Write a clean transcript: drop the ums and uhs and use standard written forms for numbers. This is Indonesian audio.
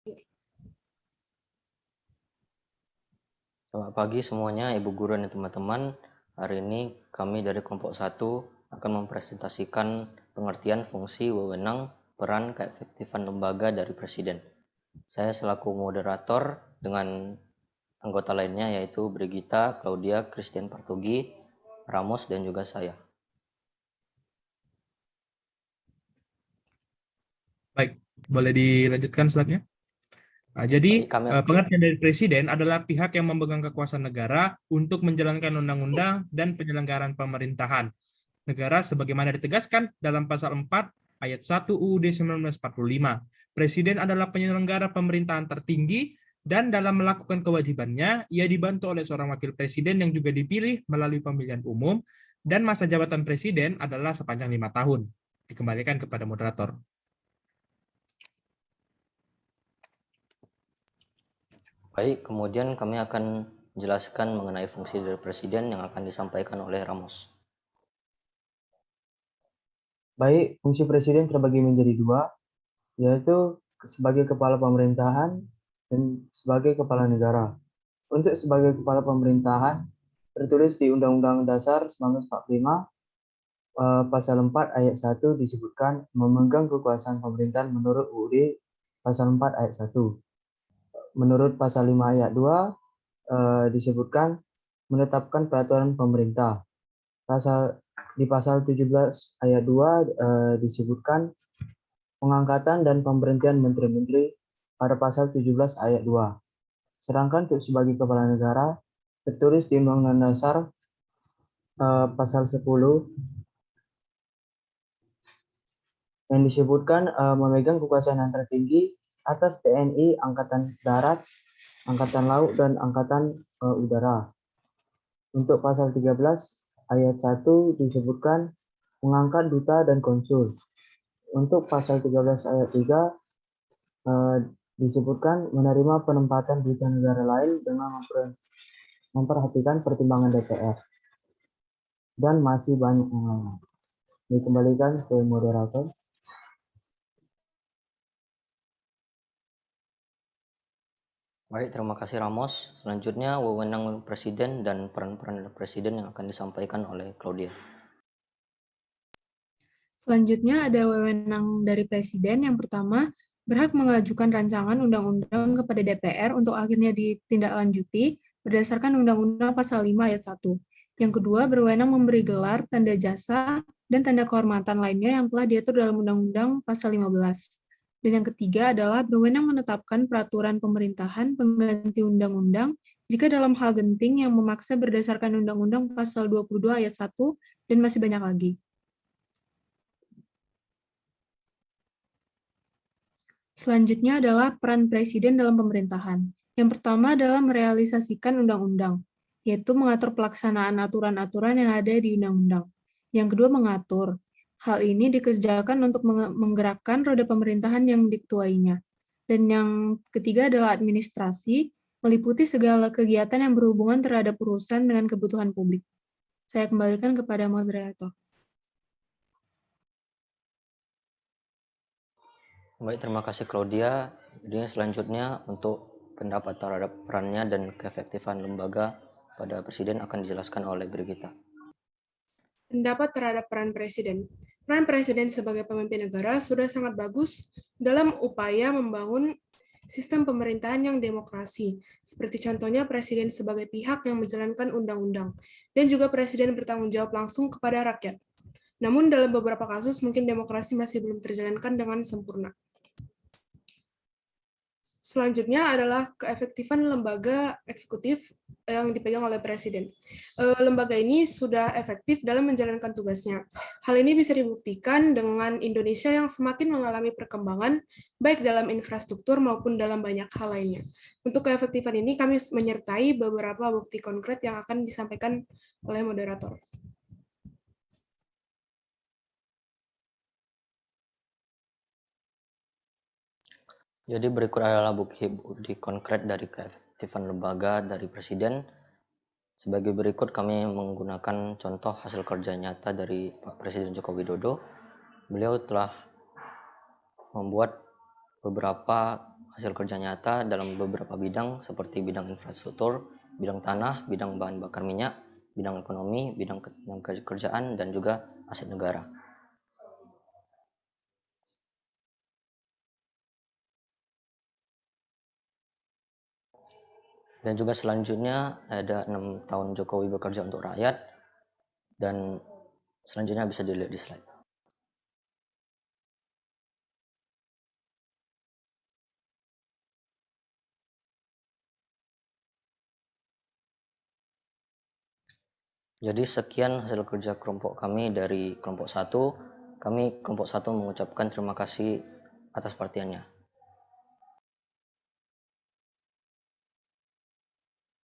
Selamat pagi semuanya, Ibu Guru dan teman-teman. Hari ini kami dari kelompok 1 akan mempresentasikan pengertian fungsi, wewenang, peran, keefektifan lembaga dari Presiden. Saya selaku moderator dengan anggota lainnya yaitu Brigita, Claudia, Christian Partogi, Ramos, dan juga saya. Baik, boleh dilanjutkan slide-nya. Nah, jadi, pengertian dari Presiden adalah pihak yang memegang kekuasaan negara untuk menjalankan undang-undang dan penyelenggaraan pemerintahan negara sebagaimana ditegaskan dalam pasal 4 ayat 1 UUD 1945. Presiden adalah penyelenggara pemerintahan tertinggi dan dalam melakukan kewajibannya, ia dibantu oleh seorang wakil presiden yang juga dipilih melalui pemilihan umum dan masa jabatan presiden adalah sepanjang 5 tahun. Dikembalikan kepada moderator. Baik, kemudian kami akan menjelaskan mengenai fungsi dari Presiden yang akan disampaikan oleh Ramos. Baik, fungsi Presiden terbagi menjadi dua, yaitu sebagai kepala pemerintahan dan sebagai kepala negara. Untuk sebagai kepala pemerintahan, tertulis di Undang-Undang Dasar 1945, pasal 4 ayat 1 disebutkan memegang kekuasaan pemerintahan menurut UUD pasal 4 ayat 1. Menurut pasal 5 ayat 2, disebutkan menetapkan peraturan pemerintah. Di pasal 17 ayat 2 disebutkan pengangkatan dan pemberhentian menteri-menteri pada pasal 17 ayat 2. Sedangkan untuk sebagai kepala negara tertulis di Undang-Undang Dasar pasal 10 yang disebutkan memegang kekuasaan yang tertinggi atas TNI, Angkatan Darat, Angkatan Laut, dan Angkatan Udara. Untuk pasal 13 ayat 1 disebutkan mengangkat duta dan konsul. Untuk pasal 13 ayat 3 disebutkan menerima penempatan duta negara lain dengan memperhatikan pertimbangan DPR. Dan masih banyak yang lain. Dikembalikan ke moderator. Baik, terima kasih Ramos. Selanjutnya, wewenang Presiden dan peran-peran Presiden yang akan disampaikan oleh Claudia. Selanjutnya ada wewenang dari Presiden. Yang pertama, berhak mengajukan rancangan undang-undang kepada DPR untuk akhirnya ditindaklanjuti berdasarkan Undang-Undang Pasal 5 Ayat 1. Yang kedua, berwenang memberi gelar, tanda jasa, dan tanda kehormatan lainnya yang telah diatur dalam Undang-Undang Pasal 15. Dan yang ketiga adalah berwenang menetapkan peraturan pemerintahan pengganti undang-undang jika dalam hal genting yang memaksa berdasarkan Undang-Undang Pasal 22 Ayat 1 dan masih banyak lagi. Selanjutnya adalah peran Presiden dalam pemerintahan. Yang pertama adalah merealisasikan undang-undang, yaitu mengatur pelaksanaan aturan-aturan yang ada di undang-undang. Yang kedua, mengatur. Hal ini dikerjakan untuk menggerakkan roda pemerintahan yang diketuainya. Dan yang ketiga adalah administrasi, meliputi segala kegiatan yang berhubungan terhadap urusan dengan kebutuhan publik. Saya kembalikan kepada moderator. Baik, terima kasih Claudia. Jadi selanjutnya untuk pendapat terhadap perannya dan keefektifan lembaga pada Presiden akan dijelaskan oleh Brigita. Pendapat terhadap peran Presiden. Peran Presiden sebagai pemimpin negara sudah sangat bagus dalam upaya membangun sistem pemerintahan yang demokrasi, seperti contohnya Presiden sebagai pihak yang menjalankan undang-undang, dan juga Presiden bertanggung jawab langsung kepada rakyat. Namun dalam beberapa kasus mungkin demokrasi masih belum terjalankan dengan sempurna. Selanjutnya adalah keefektifan lembaga eksekutif yang dipegang oleh Presiden. Lembaga ini sudah efektif dalam menjalankan tugasnya. Hal ini bisa dibuktikan dengan Indonesia yang semakin mengalami perkembangan, baik dalam infrastruktur maupun dalam banyak hal lainnya. Untuk keefektifan ini, kami menyertai beberapa bukti konkret yang akan disampaikan oleh moderator. Jadi berikut adalah bukti konkret dari keefektifan lembaga dari Presiden. Sebagai berikut kami menggunakan contoh hasil kerja nyata dari Pak Presiden Joko Widodo. Beliau telah membuat beberapa hasil kerja nyata dalam beberapa bidang seperti bidang infrastruktur, bidang tanah, bidang bahan bakar minyak, bidang ekonomi, bidang kerjaan, dan juga aset negara. Dan juga selanjutnya ada 6 tahun Jokowi bekerja untuk rakyat, dan selanjutnya bisa dilihat di slide. Jadi sekian hasil kerja kelompok kami dari kelompok 1. Kami kelompok 1 mengucapkan terima kasih atas perhatiannya.